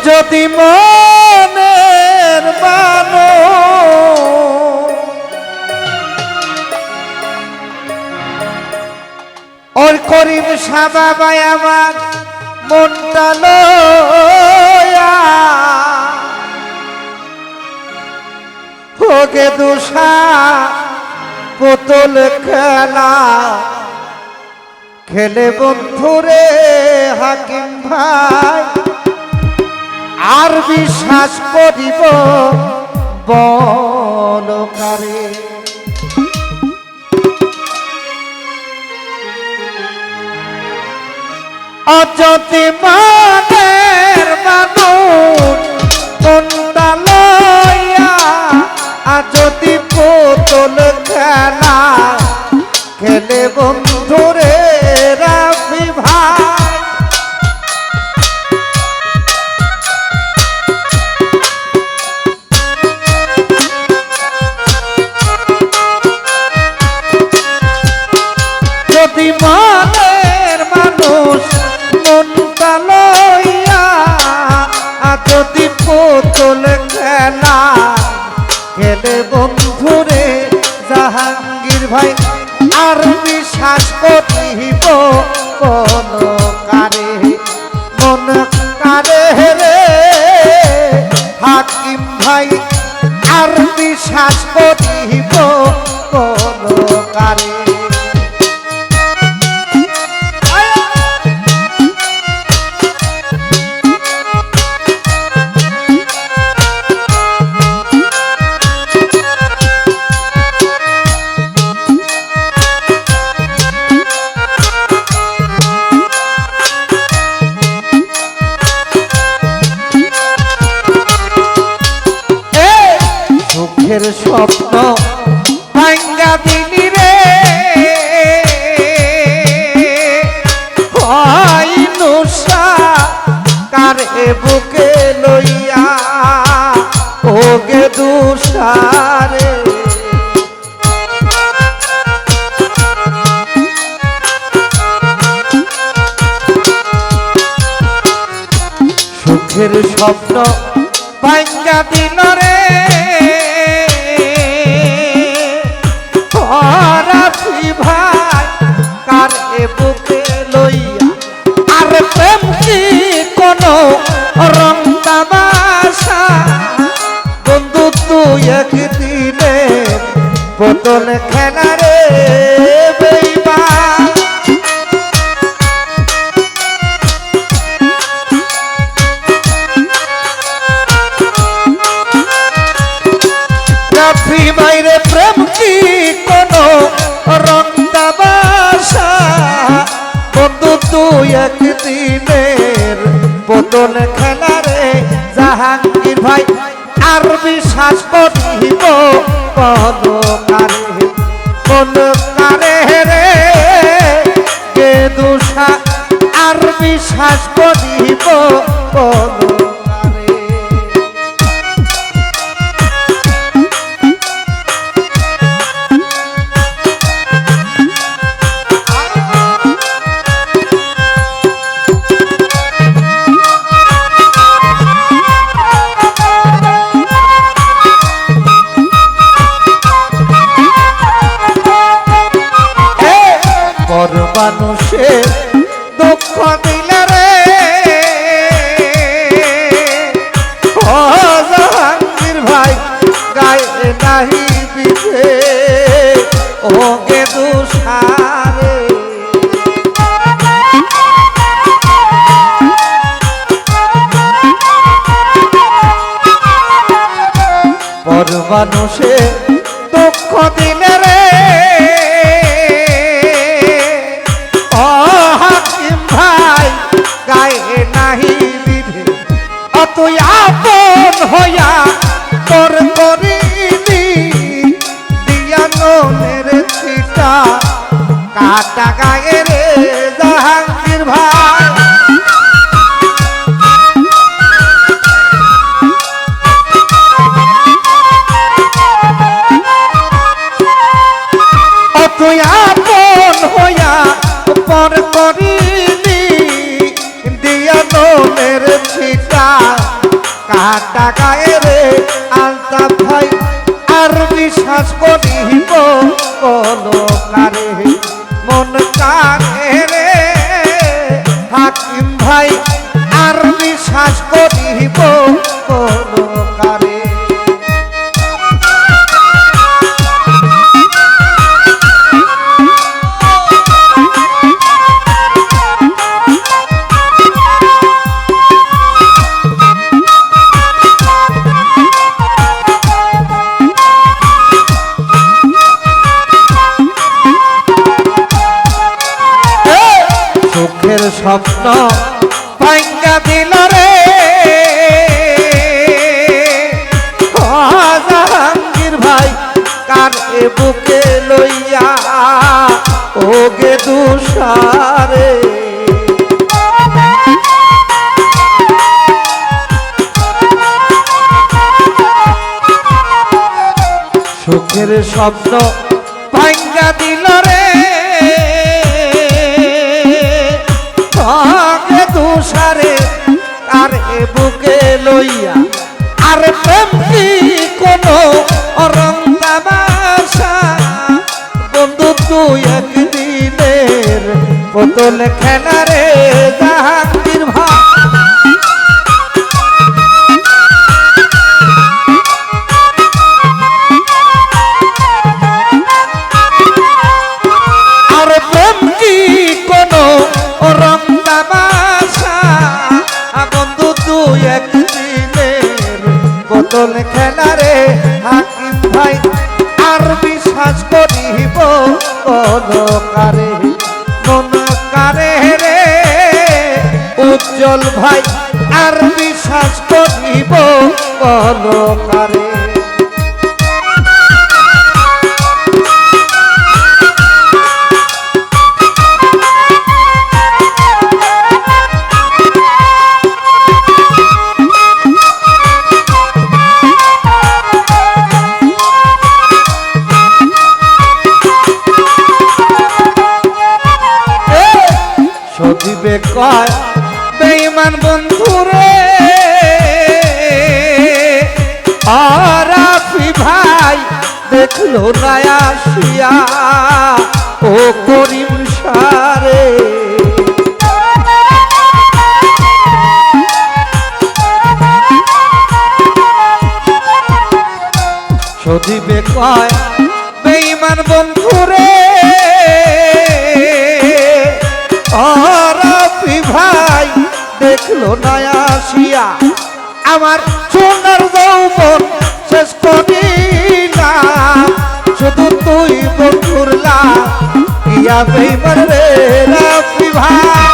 যদি মনের বানো ওর করিম সাবাবাই আমার মনটা লয়া হোগে দুষা পুতুল খেলা খেলে বন্ধুরে হাকিম ভাই আর বিশ্বাস করিব বলকারে অযতি মানের মানুষ কোনটা লইয়া যদি পুতুল খেলা খেলে বন্ধুরে রাফি ভাই যদি মনের মানুষ মনটা লইয়া যদি পুতুল খেলা খেলে বন্ধুরে জাহাঙ্গীর ভাই আর বিশ্বাস করিব কোন কারে মন কারে রে হাকিম ভাই আর বিশ্বাস করিব কোন কারে সুখের স্বপ্ন ভাঙ্গা দিলি রে নুষা কারে বুকে লইয়া ওগে দুষারে সুখের স্বপ্ন ভাঙ্গা দিল রে ভাই কারে বুকে লইয়া আর প্রেম কি কোনো রং তামাশা বন্ধু তুই একদিনে পুতুল খেলা রে বেঈমান রাফি ভাইরে প্রেম কি কোনো রং তামাশা বন্ধু তুই একদিনের পুতুল খেলা রে জাহাঙ্গীর ভাই আর বিশ্বাস করিব কোন কারে রে গে দুষা আর বিশ্বাস করিব কোন মানুষের দুঃখ দিলে রে ও জাহাঙ্গীর ভাই গায়ে নাহি বিধে ওকে দুষারে পর মানুষের দুঃখ দিলে রে তুই আপন হইয়া তোর করিনি দিয়া ননের ছিটা কাটা গায়ে রে জাহাঙ্গীর ভাই তুই আপন হইয়া পর করিনি দিয়া ননের ছিটা কাটা গায়ে রে আলতাফ ভাই আর বিশ্বাস করিব কোনো কারে মন কারে রে হাকিম ভাই আর বিশ্বাস করিব কোনো কারে সুখের স্বপ্ন ভাঙ্গা দিল রে জাহাঙ্গীর ভাই কার এ বুকে লইয়া ওগে দুসারে সুখের স্বপ্ন ভাঙ্গা দিল রে তুষারে আর এ বুকে লইয়া আর প্রেম কি কোনো রং তামাশা বন্ধু তুই একদিনের বোতল খেলা রে জাহাঙ্গীর ভাই আর প্রেম কি কোনো রং তামাশা বন্ধু তুই একদিনের বোতল খেলা রে হাকিম ভাই আর বিশ্বাস করিব কোনো কারে মন কারে রে উজ্জ্বল ভাই আর বিশ্বাস করিব কোনো কারে সদিবে কয় বেঈমান বন্ধুরে আরাফি ভাই দেখলো না আসিয়া ও করিম সারে সদিবে কয় বেঈমান বন্ধুরে আরাফি ভাই দেখলো না আসিয়া আমার সোনার যৌবন শেষ করিলাম শুধু তুই বন্ধুরলা ইয়া বেঈমান রে রাফি ভাই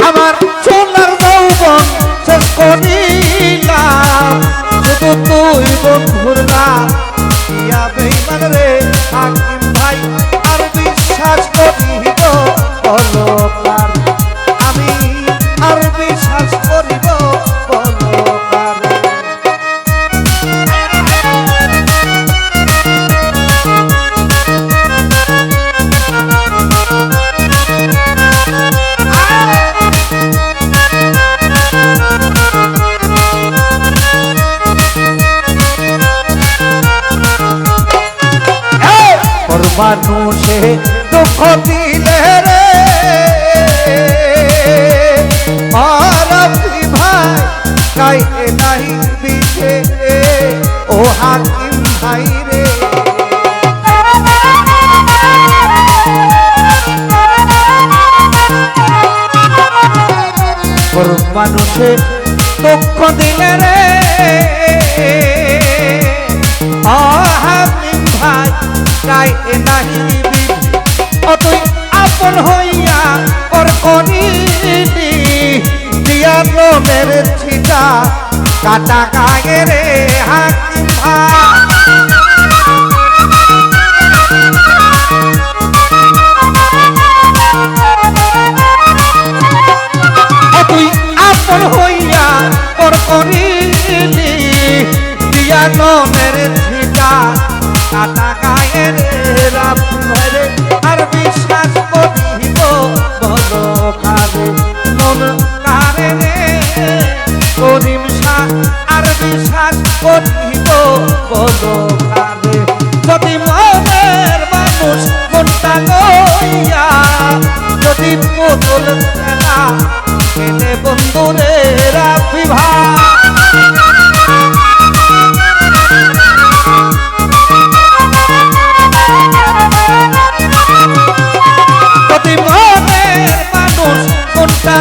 আমার সোনার যৌবন শেষ করিলাম তুই বন্ধুরলা ইয়া বেঈমান রে হাকিম ভাই আর বিশ্বাস করিব কোনো কারে আমি আর বিশ্বাস করিব কোনো কারে মানুষে দুঃখ দিলে রে আরাফি ভাই গায়ে নাই দিছে ও হাকিম ভাই রে মানুষে দুঃখ দিলে রে হাকিম ভাই গায়ে নাহি তুই আপন হইয়া পর করিলি দিয়া লোমের ছিটা কাটা গায়ে রে হাকিম ভাই তুই আপন হইয়া পর করিলি দিয়া লোমের ছিটা কাটা গায়ে রে রাফি ভাই রে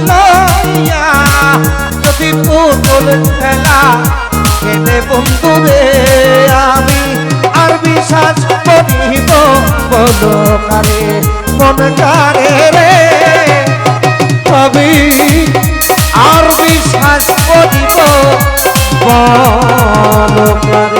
লইয়া যদি পুতুল খেলা খেলে বন্ধু রে আমি আর বিশ্বাস করিব বলো কারে মন কারে রে আমি আর বিশ্বাস করিব বলো কারে